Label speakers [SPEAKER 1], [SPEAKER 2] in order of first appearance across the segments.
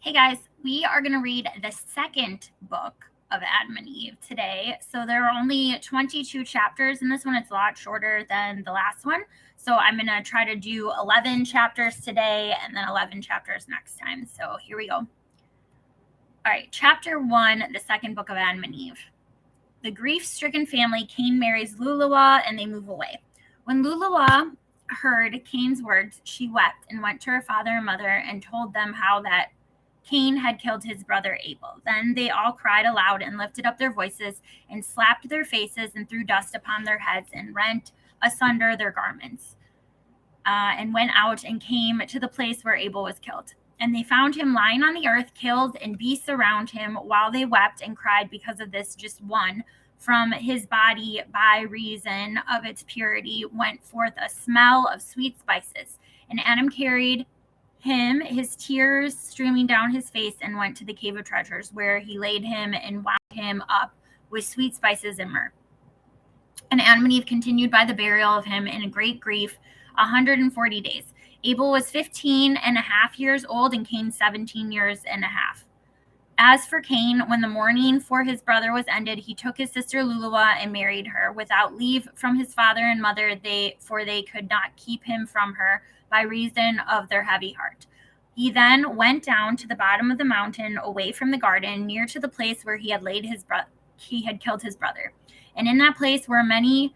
[SPEAKER 1] Hey guys, we are going to read the second book of Adam and Eve today. So there are only 22 chapters in this one. It's a lot shorter than the last one. So I'm going to try to do 11 chapters today and then 11 chapters next time. So here we go. All right, chapter 1, the second book of Adam and Eve. The grief-stricken family, Cain marries Luluwa and they move away. When Luluwa heard Cain's words, she wept and went to her father and mother and told them how that Cain had killed his brother Abel. Then they all cried aloud and lifted up their voices and slapped their faces and threw dust upon their heads and rent asunder their garments, and went out and came to the place where Abel was killed. And they found him lying on the earth, killed, and beasts around him, while they wept and cried because of this. Just one from his body, by reason of its purity, went forth a smell of sweet spices. And Adam carried him, his tears streaming down his face, and went to the cave of treasures, where he laid him and wound him up with sweet spices and myrrh. And Adam and Eve continued by the burial of him in a great grief 140 days. Abel was 15 and a half years old, and Cain 17 years and a half. As for Cain, when the mourning for his brother was ended, he took his sister Luluwa and married her without leave from his father and mother, for they could not keep him from her by reason of their heavy heart. He then went down to the bottom of the mountain, away from the garden, near to the place where he had killed his brother. And in that place were many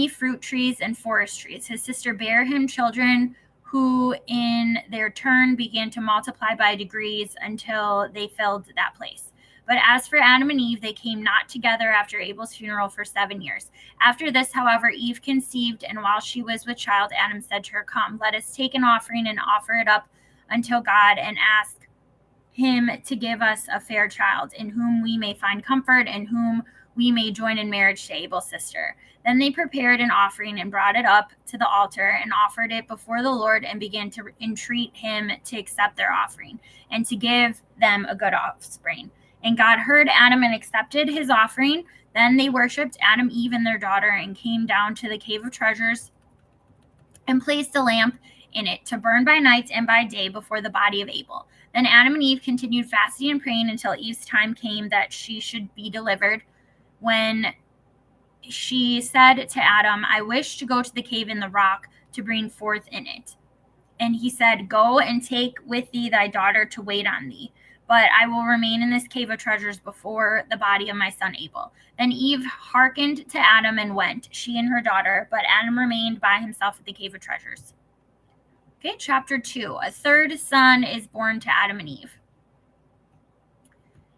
[SPEAKER 1] fruit trees and forest trees. His sister bare him children, who in their turn began to multiply by degrees until they filled that place. But as for Adam and Eve, they came not together after Abel's funeral for 7 years. After this, however, Eve conceived, and while she was with child, Adam said to her, "Come, let us take an offering and offer it up until God, and ask him to give us a fair child, in whom we may find comfort, and whom we may join in marriage to Abel's sister." Then they prepared an offering and brought it up to the altar and offered it before the Lord, and began to entreat him to accept their offering and to give them a good offspring. And God heard Adam and accepted his offering. Then they worshipped Adam, Eve, and their daughter, and came down to the cave of treasures and placed a lamp in it to burn by night and by day before the body of Abel. Then Adam and Eve continued fasting and praying until Eve's time came that she should be delivered, when she said to Adam, "I wish to go to the cave in the rock to bring forth in it." And he said, "Go and take with thee thy daughter to wait on thee, but I will remain in this cave of treasures before the body of my son Abel." Then Eve hearkened to Adam and went, she and her daughter, but Adam remained by himself at the cave of treasures. Okay, chapter 2. A third son is born to Adam and Eve.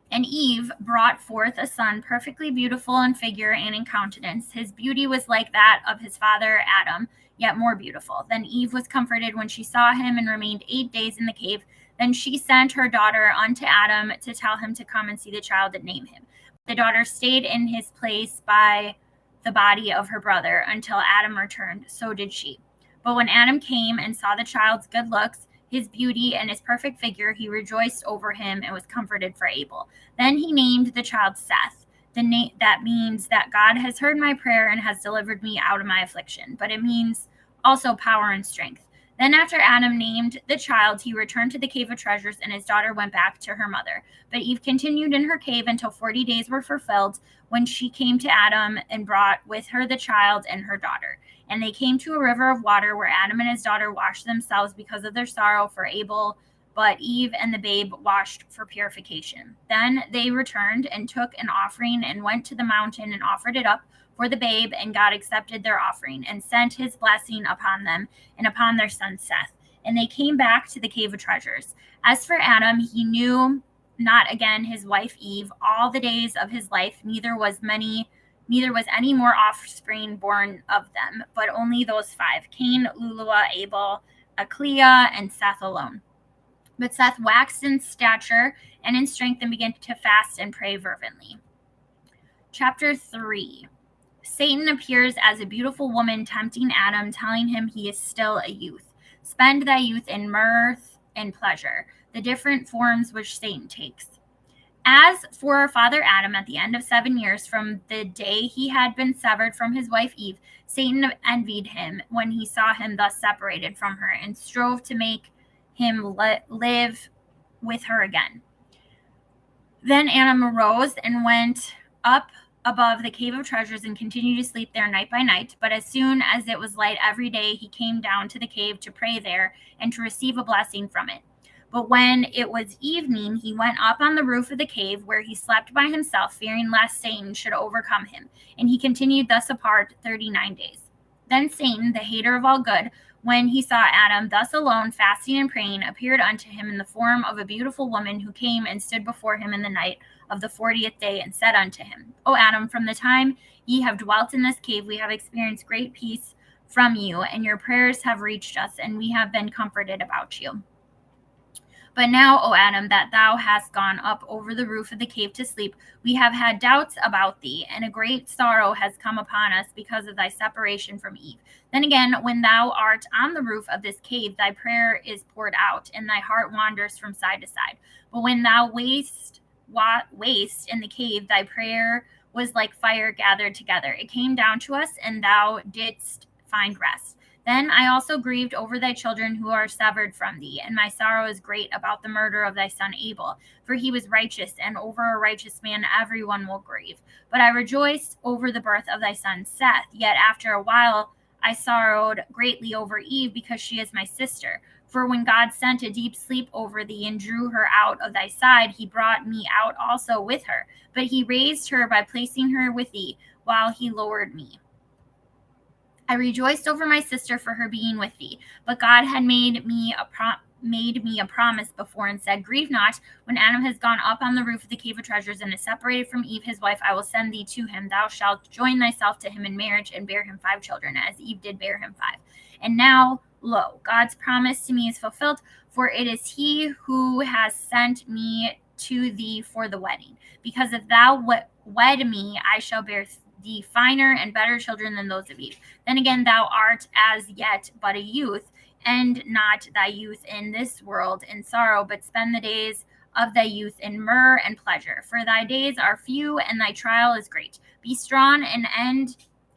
[SPEAKER 1] And Eve brought forth a son, perfectly beautiful in figure and in countenance. His beauty was like that of his father Adam, yet more beautiful. Then Eve was comforted when she saw him, and remained 8 days in the cave. Then she sent her daughter unto Adam to tell him to come and see the child and name him. The daughter stayed in his place by the body of her brother until Adam returned. So did she. But when Adam came and saw the child's good looks, his beauty, and his perfect figure, he rejoiced over him and was comforted for Abel. Then he named the child Seth. That means that God has heard my prayer and has delivered me out of my affliction. But it means also power and strength. Then after Adam named the child, he returned to the cave of treasures, and his daughter went back to her mother. But Eve continued in her cave until 40 days were fulfilled, when she came to Adam and brought with her the child and her daughter. And they came to a river of water, where Adam and his daughter washed themselves because of their sorrow for Abel, but Eve and the babe washed for purification. Then they returned and took an offering and went to the mountain and offered it up for the babe, and God accepted their offering and sent his blessing upon them and upon their son Seth. And they came back to the cave of treasures. As for Adam, he knew not again his wife Eve all the days of his life, neither was any more offspring born of them, but only those 5, Cain, Luluwa, Abel, Akliah, and Seth alone. But Seth waxed in stature and in strength, and began to fast and pray fervently. Chapter 3. Satan appears as a beautiful woman, tempting Adam, telling him he is still a youth. Spend thy youth in mirth and pleasure, the different forms which Satan takes. As for our father Adam, at the end of 7 years from the day he had been severed from his wife Eve, Satan envied him when he saw him thus separated from her, and strove to make him live with her again. Then Adam arose and went up above the cave of treasures and continued to sleep there night by night. But as soon as it was light every day, he came down to the cave to pray there and to receive a blessing from it. But when it was evening, he went up on the roof of the cave where he slept by himself, fearing lest Satan should overcome him. And he continued thus apart 39 days. Then Satan, the hater of all good, when he saw Adam thus alone, fasting and praying, appeared unto him in the form of a beautiful woman who came and stood before him in the night of the 40th day and said unto him, O Adam, from the time ye have dwelt in this cave, we have experienced great peace from you, and your prayers have reached us, and we have been comforted about you. But now, O Adam, that thou hast gone up over the roof of the cave to sleep, we have had doubts about thee, and a great sorrow has come upon us because of thy separation from Eve. Then again, when thou art on the roof of this cave, thy prayer is poured out, and thy heart wanders from side to side. But when thou waste in the cave, thy prayer was like fire gathered together. It came down to us, and thou didst find rest. Then I also grieved over thy children who are severed from thee, and my sorrow is great about the murder of thy son Abel, for he was righteous, and over a righteous man everyone will grieve. But I rejoiced over the birth of thy son Seth, yet after a while I sorrowed greatly over Eve, because she is my sister. For when God sent a deep sleep over thee and drew her out of thy side, he brought me out also with her. But he raised her by placing her with thee, while he lowered me. I rejoiced over my sister for her being with thee, but God had made me a promise before and said, Grieve not, when Adam has gone up on the roof of the cave of treasures and is separated from Eve his wife, I will send thee to him. Thou shalt join thyself to him in marriage and bear him 5 children, as Eve did bear him 5. And now, lo, God's promise to me is fulfilled, for it is he who has sent me to thee for the wedding. Because if thou wed me, I shall bear thee finer and better children than those of Eve. Then again, thou art as yet but a youth, and not thy youth in this world in sorrow, but spend the days of thy youth in myrrh and pleasure. For thy days are few, and thy trial is great. Be strong and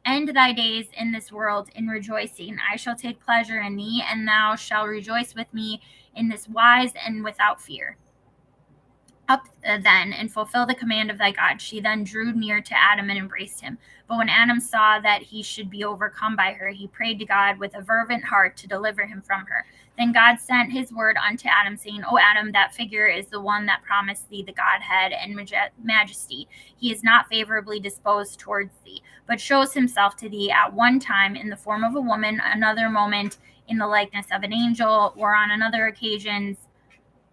[SPEAKER 1] end thy days in this world in rejoicing. I shall take pleasure in thee, and thou shalt rejoice with me in this wise and without fear. Up then and fulfill the command of thy God. She then drew near to Adam and embraced him. But when Adam saw that he should be overcome by her, he prayed to God with a fervent heart to deliver him from her. Then God sent his word unto Adam, saying, O Adam, that figure is the one that promised thee the Godhead and majesty. He is not favorably disposed towards thee, but shows himself to thee at one time in the form of a woman, another moment in the likeness of an angel, or on another occasions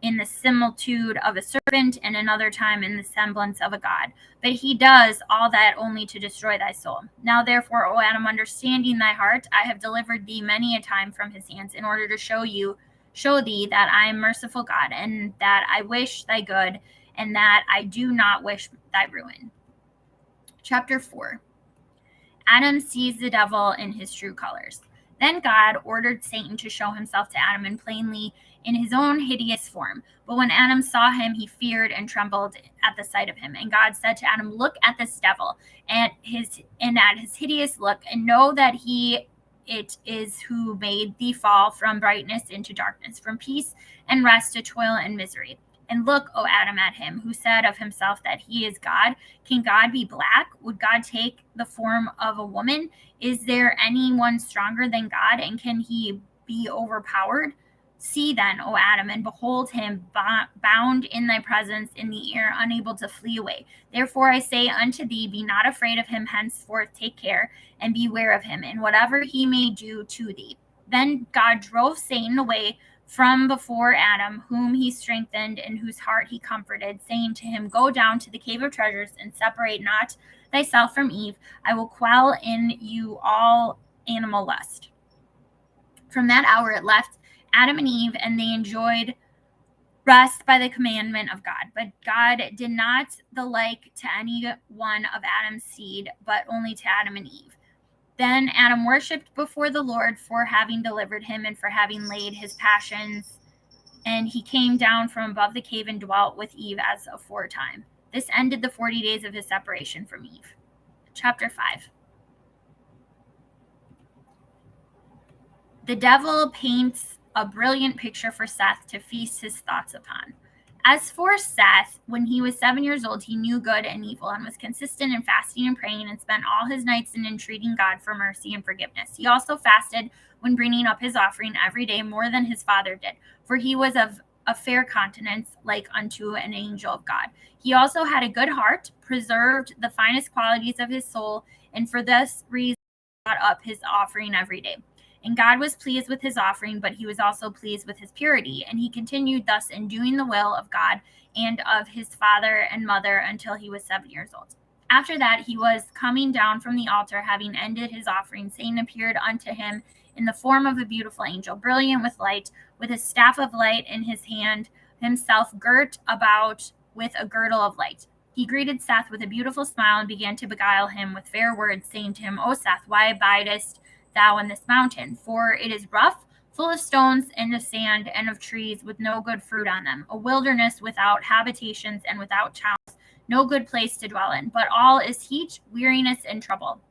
[SPEAKER 1] in the similitude of a serpent, and another time in the semblance of a god. But he does all that only to destroy thy soul. Now therefore, O Adam, understanding thy heart, I have delivered thee many a time from his hands, in order to show thee that I am merciful God, and that I wish thy good, and that I do not wish thy ruin. Chapter 4. Adam sees the devil in his true colors. Then God ordered Satan to show himself to Adam and plainly in his own hideous form. But when Adam saw him, he feared and trembled at the sight of him. And God said to Adam, Look at this devil and at his hideous look, and know that it is who made thee fall from brightness into darkness, from peace and rest to toil and misery. And look, O Adam, at him who said of himself that he is God. Can God be black? Would God take the form of a woman? Is there anyone stronger than God, and can he be overpowered? See then, O Adam, and behold him bound in thy presence in the air, unable to flee away. Therefore I say unto thee, be not afraid of him henceforth, take care, and beware of him, and whatever he may do to thee. Then God drove Satan away from before Adam, whom he strengthened, and whose heart he comforted, saying to him, Go down to the cave of treasures, and separate not thyself from Eve. I will quell in you all animal lust. From that hour it left Adam and Eve, and they enjoyed rest by the commandment of God. But God did not the like to any one of Adam's seed, but only to Adam and Eve. Then Adam worshipped before the Lord for having delivered him and for having laid his passions. And he came down from above the cave and dwelt with Eve as aforetime. This ended the 40 days of his separation from Eve. Chapter 5. The devil paints a brilliant picture for Seth to feast his thoughts upon. As for Seth, when he was 7 years old, he knew good and evil and was consistent in fasting and praying and spent all his nights in entreating God for mercy and forgiveness. He also fasted when bringing up his offering every day more than his father did, for he was of a fair countenance, like unto an angel of God. He also had a good heart, preserved the finest qualities of his soul, and for this reason brought up his offering every day. And God was pleased with his offering, but he was also pleased with his purity. And he continued thus in doing the will of God and of his father and mother until he was 7 years old. After that, he was coming down from the altar, having ended his offering. Satan appeared unto him in the form of a beautiful angel, brilliant with light, with a staff of light in his hand, himself girt about with a girdle of light. He greeted Seth with a beautiful smile and began to beguile him with fair words, saying to him, O Seth, why abidest thou in this mountain? For it is rough, full of stones and of sand and of trees with no good fruit on them, a wilderness without habitations and without towns, no good place to dwell in, but all is heat, weariness, and trouble.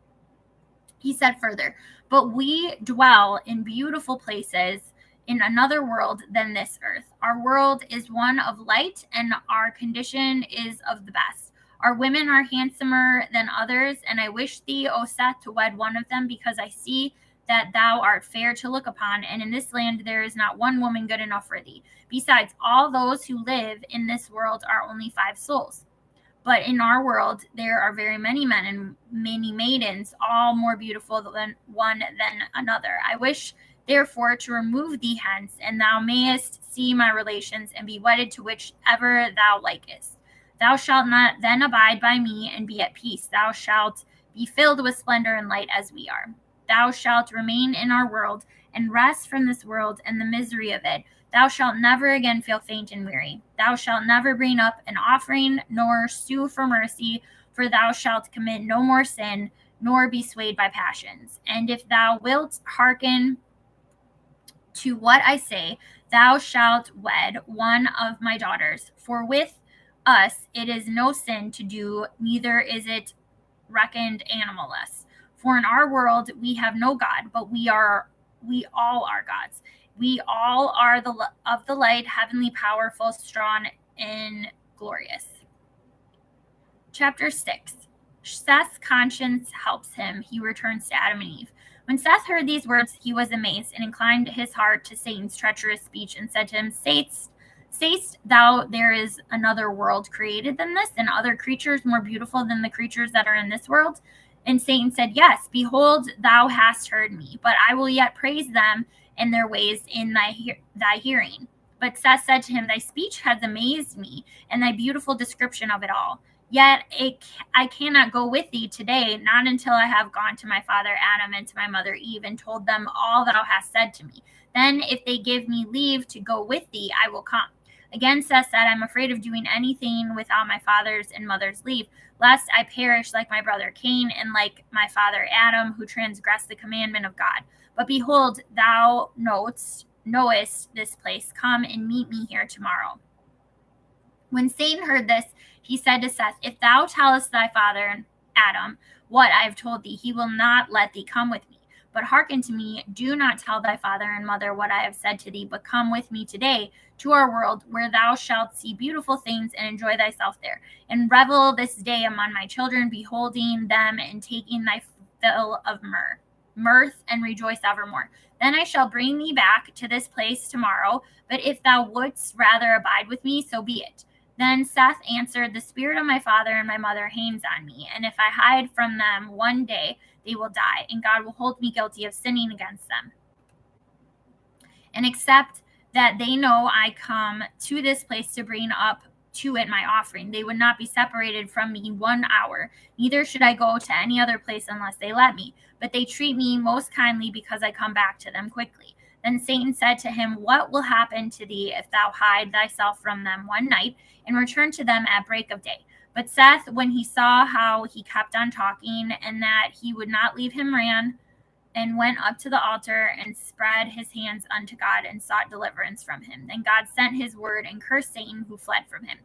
[SPEAKER 1] He said further, but we dwell in beautiful places in another world than this earth. Our world is one of light, and our condition is of the best. Our women are handsomer than others, and I wish thee, O Seth, to wed one of them, because I see that thou art fair to look upon, and in this land there is not one woman good enough for thee. Besides, all those who live in this world are only 5 souls. But in our world there are very many men and many maidens, all more beautiful than one than another. I wish therefore to remove thee hence, and thou mayest see my relations, and be wedded to whichever thou likest. Thou shalt not then abide by me and be at peace. Thou shalt be filled with splendor and light as we are. Thou shalt remain in our world, and rest from this world and the misery of it. Thou shalt never again feel faint and weary. Thou shalt never bring up an offering, nor sue for mercy, for thou shalt commit no more sin, nor be swayed by passions. And if thou wilt hearken to what I say, thou shalt wed one of my daughters. For with us it is no sin to do, neither is it reckoned animalless. For in our world we have no God, but we all are gods. We all are of the light, heavenly, powerful, strong, and glorious. Chapter 6. Seth's conscience helps him. He returns to Adam and Eve. When Seth heard these words, he was amazed and inclined his heart to Satan's treacherous speech and said to him, Sayest thou there is another world created than this, and other creatures more beautiful than the creatures that are in this world? And Satan said, Yes, behold, thou hast heard me, but I will yet praise them and their ways in thy hearing. But Seth said to him, Thy speech has amazed me, and thy beautiful description of it all. Yet I cannot go with thee today, not until I have gone to my father Adam and to my mother Eve, and told them all thou hast said to me. Then if they give me leave to go with thee, I will come. Again Seth said, I'm afraid of doing anything without my father's and mother's leave, lest I perish like my brother Cain and like my father Adam, who transgressed the commandment of God. But behold, thou knowest this place. Come and meet me here tomorrow. When Satan heard this, he said to Seth, If thou tellest thy father Adam what I have told thee, he will not let thee come with me. But hearken to me, do not tell thy father and mother what I have said to thee, but come with me today to our world, where thou shalt see beautiful things and enjoy thyself there, and revel this day among my children, beholding them and taking thy fill of mirth, and rejoice evermore. Then I shall bring thee back to this place tomorrow, but if thou wouldst rather abide with me, so be it. Then Seth answered, The spirit of my father and my mother hangs on me, and if I hide from them one day, they will die, and God will hold me guilty of sinning against them. And except that they know I come to this place to bring up to it my offering, they would not be separated from me 1 hour. Neither should I go to any other place unless they let me. But they treat me most kindly because I come back to them quickly. Then Satan said to him, What will happen to thee if thou hide thyself from them one night and return to them at break of day? But Seth, when he saw how he kept on talking and that he would not leave him, ran and went up to the altar and spread his hands unto God and sought deliverance from him. Then God sent his word and cursed Satan, who fled from him.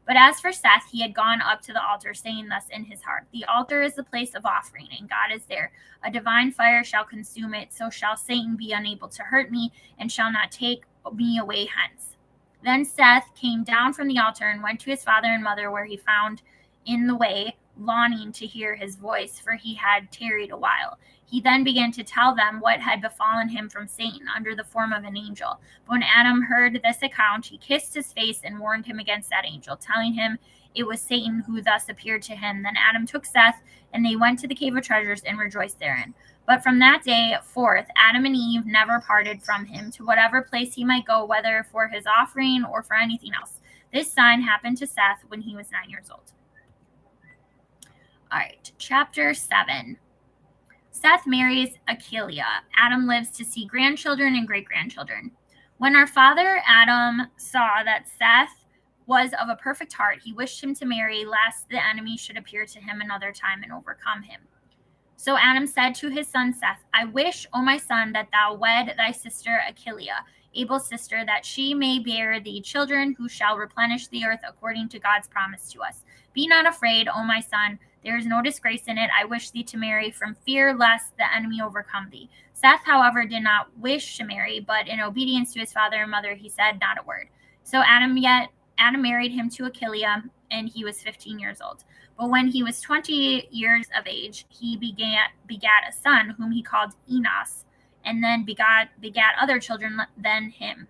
[SPEAKER 1] But as for Seth, he had gone up to the altar, saying thus in his heart, The altar is the place of offering, and God is there. A divine fire shall consume it, so shall Satan be unable to hurt me, and shall not take me away hence. Then Seth came down from the altar and went to his father and mother, where he found in the way, longing to hear his voice, for he had tarried a while. He then began to tell them what had befallen him from Satan under the form of an angel. But when Adam heard this account, he kissed his face and warned him against that angel, telling him it was Satan who thus appeared to him. Then Adam took Seth, and they went to the cave of treasures and rejoiced therein. But from that day forth, Adam and Eve never parted from him, to whatever place he might go, whether for his offering or for anything else. This sign happened to Seth when he was 9 years old. All right, chapter 7. Seth marries Achilea. Adam lives to see grandchildren and great-grandchildren. When our father Adam saw that Seth was of a perfect heart, he wished him to marry, lest the enemy should appear to him another time and overcome him. So Adam said to his son Seth, I wish, O my son, that thou wed thy sister Achilea, Abel's sister, that she may bear thee children who shall replenish the earth according to God's promise to us. Be not afraid, O my son, there is no disgrace in it. I wish thee to marry from fear lest the enemy overcome thee. Seth, however, did not wish to marry, but in obedience to his father and mother, he said not a word. So Adam married him to Achilea, and he was 15 years old. But when he was 20 years of age, he begat a son, whom he called Enos, and then begat other children than him.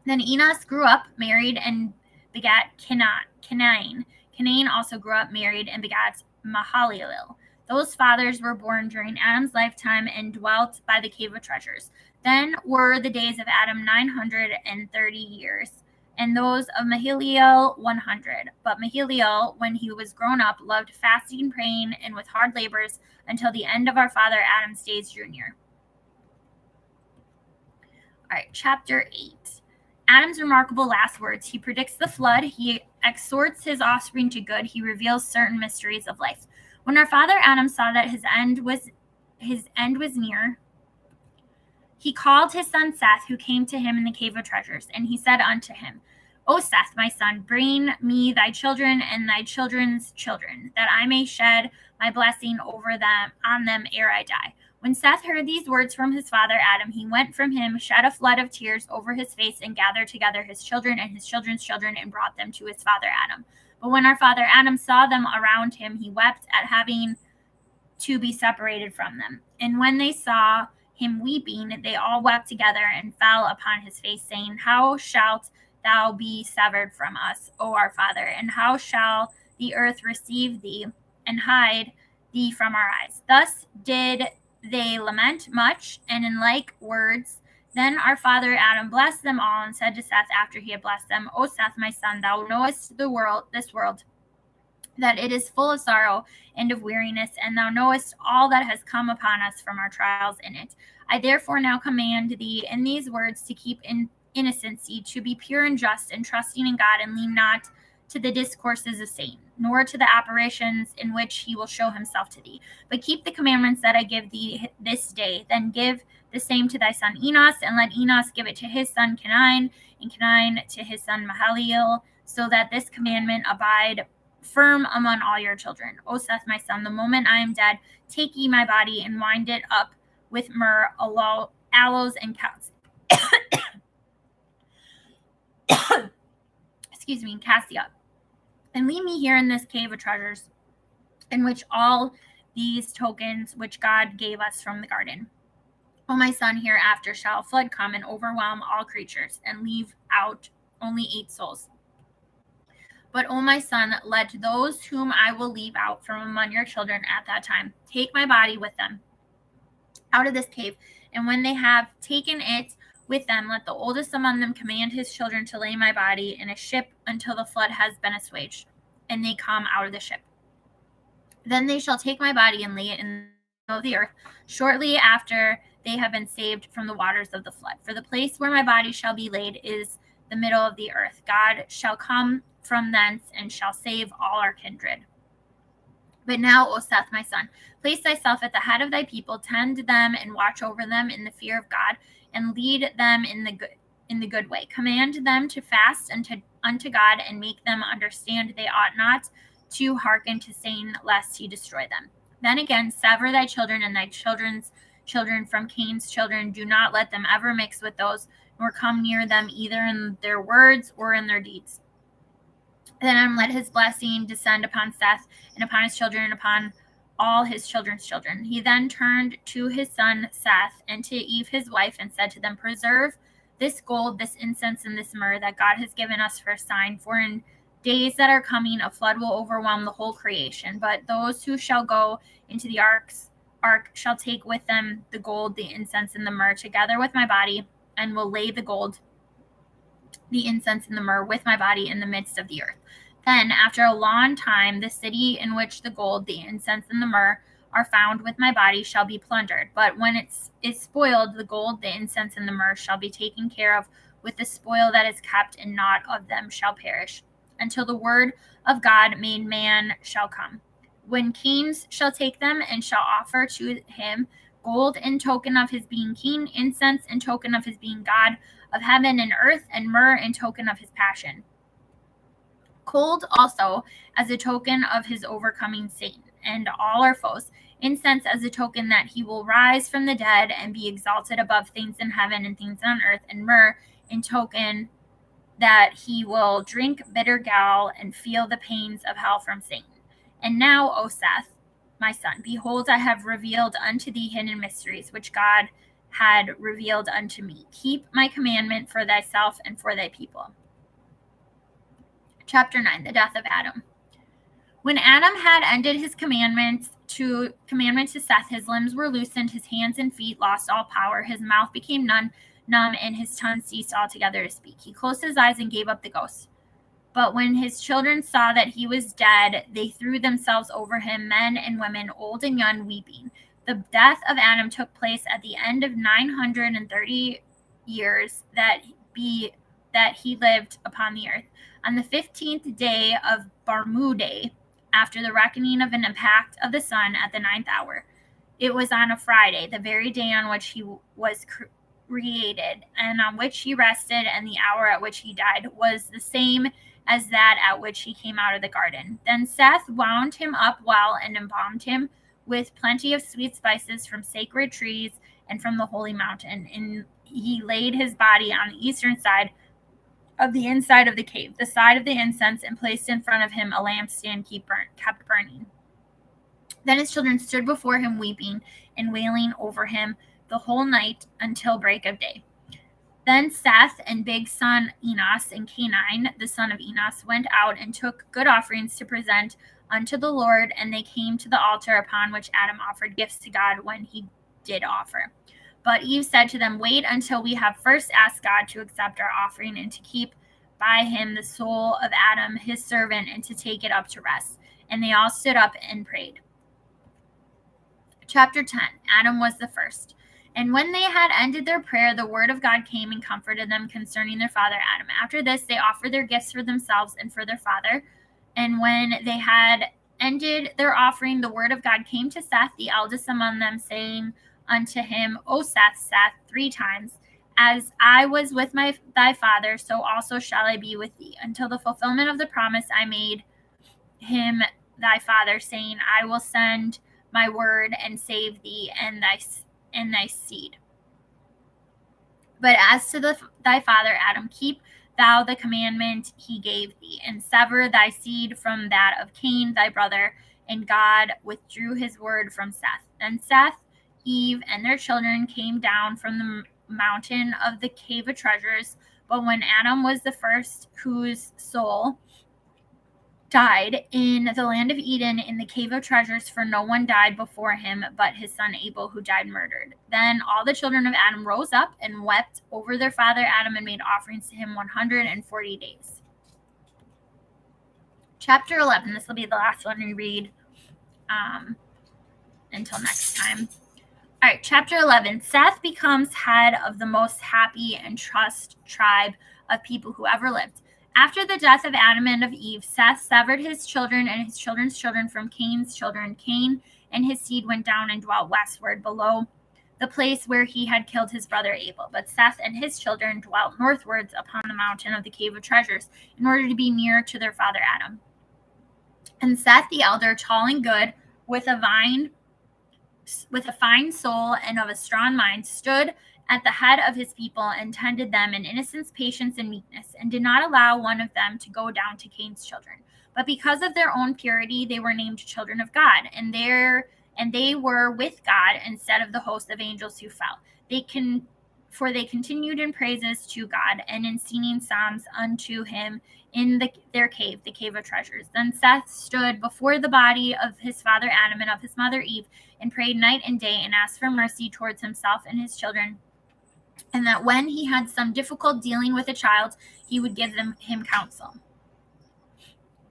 [SPEAKER 1] Then Enos grew up, married, and begat Canaan. Canaan also grew up, married, and begat Mahalalel. Those fathers were born during Adam's lifetime and dwelt by the cave of treasures. Then were the days of Adam 930 years, and those of Mahalalel 100. But Mahalalel, when he was grown up, loved fasting, praying, and with hard labors until the end of our father Adam's days drew near. All right, chapter 8. Adam's remarkable last words. He predicts the flood. He exhorts his offspring to good. He reveals certain mysteries of life. When our father Adam saw that his end was near, he called his son Seth, who came to him in the cave of treasures, and he said unto him, O Seth, my son, bring me thy children and thy children's children, that I may shed my blessing on them ere I die. When Seth heard these words from his father Adam, he went from him, shed a flood of tears over his face, and gathered together his children and his children's children, and brought them to his father Adam. But when our father Adam saw them around him, he wept at having to be separated from them. And when they saw him weeping, they all wept together and fell upon his face, saying, How shalt thou be severed from us, O our father? And how shall the earth receive thee and hide thee from our eyes? Thus did they lament much, and in like words. Then our father Adam blessed them all, and said to Seth after he had blessed them, O Seth, my son, thou knowest this world, that it is full of sorrow and of weariness, and thou knowest all that has come upon us from our trials in it. I therefore now command thee in these words to keep in innocency, to be pure and just, and trusting in God, and lean not to the discourses of Satan, nor to the apparitions in which he will show himself to thee. But keep the commandments that I give thee this day. Then give the same to thy son Enos, and let Enos give it to his son Canaan, and Canaan to his son Mahalalel, so that this commandment abide firm among all your children. O Seth, my son, the moment I am dead, take ye my body and wind it up with myrrh, aloes, and cassia, and leave me here in this cave of treasures, in which all these tokens which God gave us from the garden. O my son, hereafter shall a flood come and overwhelm all creatures, and leave out only 8 souls. But, O my son, let those whom I will leave out from among your children at that time take my body with them out of this cave, and when they have taken it with them, let the oldest among them command his children to lay my body in a ship until the flood has been assuaged, and they come out of the ship. Then they shall take my body and lay it in the middle of the earth, shortly after they have been saved from the waters of the flood. For the place where my body shall be laid is the middle of the earth. God shall come from thence, and shall save all our kindred. But now, O Seth, my son, place thyself at the head of thy people, tend them and watch over them in the fear of God, and lead them in the good way. Command them to fast unto God, and make them understand they ought not to hearken to Satan, lest he destroy them. Then again, sever thy children and thy children's children from Cain's children. Do not let them ever mix with those nor come near them either in their words or in their deeds. Then Adam let his blessing descend upon Seth and upon his children and upon all his children's children. He then turned to his son Seth and to Eve his wife and said to them, preserve this gold, this incense, and this myrrh that God has given us for a sign, for in days that are coming a flood will overwhelm the whole creation. But those who shall go into the ark shall take with them the gold, the incense, and the myrrh, together with my body, and will lay the gold, the incense, and the myrrh with my body in the midst of the earth. Then, after a long time, the city in which the gold, the incense, and the myrrh are found with my body shall be plundered. But when it is spoiled, the gold, the incense, and the myrrh shall be taken care of with the spoil that is kept, and naught of them shall perish, until the word of God made man shall come. When kings shall take them and shall offer to him gold in token of his being king, incense in token of his being God of heaven and earth, and myrrh in token of his passion. Gold also as a token of his overcoming Satan and all our foes. Incense as a token that he will rise from the dead and be exalted above things in heaven and things on earth, and myrrh in token that he will drink bitter gall and feel the pains of hell from Satan. And now, O Seth, my son, behold, I have revealed unto thee hidden mysteries, which God had revealed unto me. Keep my commandment for thyself and for thy people. Chapter 9, the death of Adam. When Adam had ended his commandment to Seth, his limbs were loosened, his hands and feet lost all power, his mouth became numb, and his tongue ceased altogether to speak. He closed his eyes and gave up the ghost. But when his children saw that he was dead, they threw themselves over him, men and women, old and young, weeping. The death of Adam took place at the end of 930 years that he lived upon the earth. On the 15th day of Barmuday, after the reckoning of an impact of the sun at the 9th hour. It was on a Friday, the very day on which he was created, and on which he rested, and the hour at which he died was the same as that at which he came out of the garden. Then Seth wound him up well and embalmed him with plenty of sweet spices from sacred trees and from the holy mountain. And he laid his body on the eastern side of the inside of the cave, the side of the incense, and placed in front of him a lampstand kept burning. Then his children stood before him, weeping and wailing over him the whole night until break of day. Then Seth and big son Enos and Canine, the son of Enos, went out and took good offerings to present unto the Lord, and they came to the altar upon which Adam offered gifts to God when he did offer. But Eve said to them, wait until we have first asked God to accept our offering and to keep by him the soul of Adam, his servant, and to take it up to rest. And they all stood up and prayed. Chapter 10, Adam was the first. And when they had ended their prayer, the word of God came and comforted them concerning their father Adam. After this, they offered their gifts for themselves and for their father. And when they had ended their offering, the word of God came to Seth, the eldest among them, saying unto him, O Seth, 3 times, as I was with thy father, so also shall I be with thee, until the fulfillment of the promise I made him thy father, saying, I will send my word and save thee and thy seed. But as to thy father Adam, keep thou the commandment he gave thee, and sever thy seed from that of Cain thy brother. And God withdrew his word from Seth. Then Seth, Eve, and their children came down from the mountain of the cave of treasures. But when Adam was the first whose soul died in the land of Eden in the cave of treasures, for no one died before him but his son Abel, who died murdered. Then all the children of Adam rose up and wept over their father Adam and made offerings to him 140 days. Chapter 11, this will be the last one we read until next time. All right, chapter 11, Seth becomes head of the most happy and trust tribe of people who ever lived. After the death of Adam and of Eve, Seth severed his children and his children's children from Cain's children. Cain and his seed went down and dwelt westward below the place where he had killed his brother Abel. But Seth and his children dwelt northwards upon the mountain of the cave of treasures, in order to be near to their father Adam. And Seth the elder, tall and good, with a fine soul and of a strong mind, stood at the head of his people and tended them in innocence, patience, and meekness, and did not allow one of them to go down to Cain's children. But because of their own purity, they were named children of God, and they were with God instead of the host of angels who fell. For they continued in praises to God and in singing psalms unto him in their cave, the cave of treasures. Then Seth stood before the body of his father Adam and of his mother Eve, and prayed night and day, and asked for mercy towards himself and his children, and that when he had some difficult dealing with a child, he would give him counsel.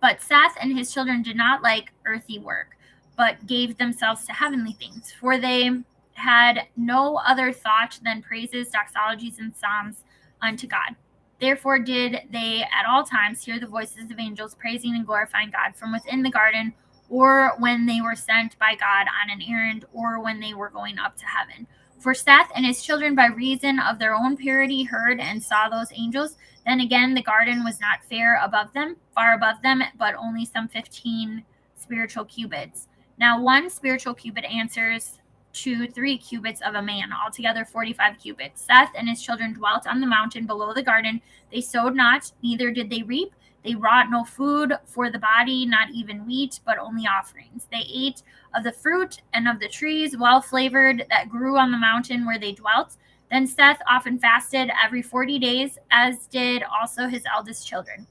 [SPEAKER 1] But Seth and his children did not like earthly work, but gave themselves to heavenly things, for they had no other thought than praises, doxologies, and psalms unto God. Therefore did they at all times hear the voices of angels praising and glorifying God from within the garden, or when they were sent by God on an errand, or when they were going up to heaven. For Seth and his children, by reason of their own purity, heard and saw those angels. Then again, the garden was not far above them, but only some 15 spiritual cubits. Now, one spiritual cubit answers to 3 cubits of a man, altogether 45 cubits. Seth and his children dwelt on the mountain below the garden. They sowed not, neither did they reap. They wrought no food for the body, not even wheat, but only offerings. They ate of the fruit and of the trees, well flavored, that grew on the mountain where they dwelt. Then Seth often fasted every 40 days, as did also his eldest children.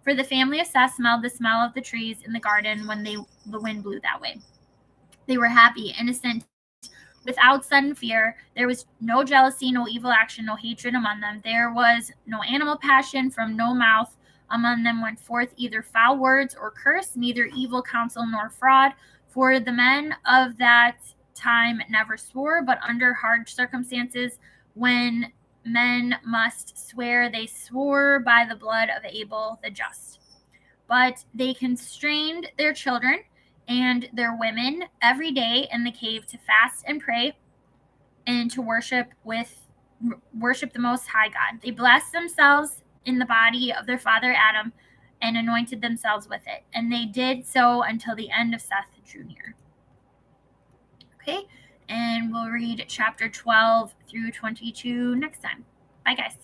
[SPEAKER 1] For the family of Seth smelled the smell of the trees in the garden when the wind blew that way. They were happy, innocent, without sudden fear. There was no jealousy, no evil action, no hatred among them. There was no animal passion, from no mouth among them went forth either foul words or curse, neither evil counsel nor fraud. For the men of that time never swore, but under hard circumstances, when men must swear, they swore by the blood of Abel the just. But they constrained their children and their women every day in the cave to fast and pray and to worship the Most High God. They blessed themselves in the body of their father Adam and anointed themselves with it. And they did so until the end of Seth drew near. Okay, and we'll read chapter 12 through 22 next time. Bye, guys.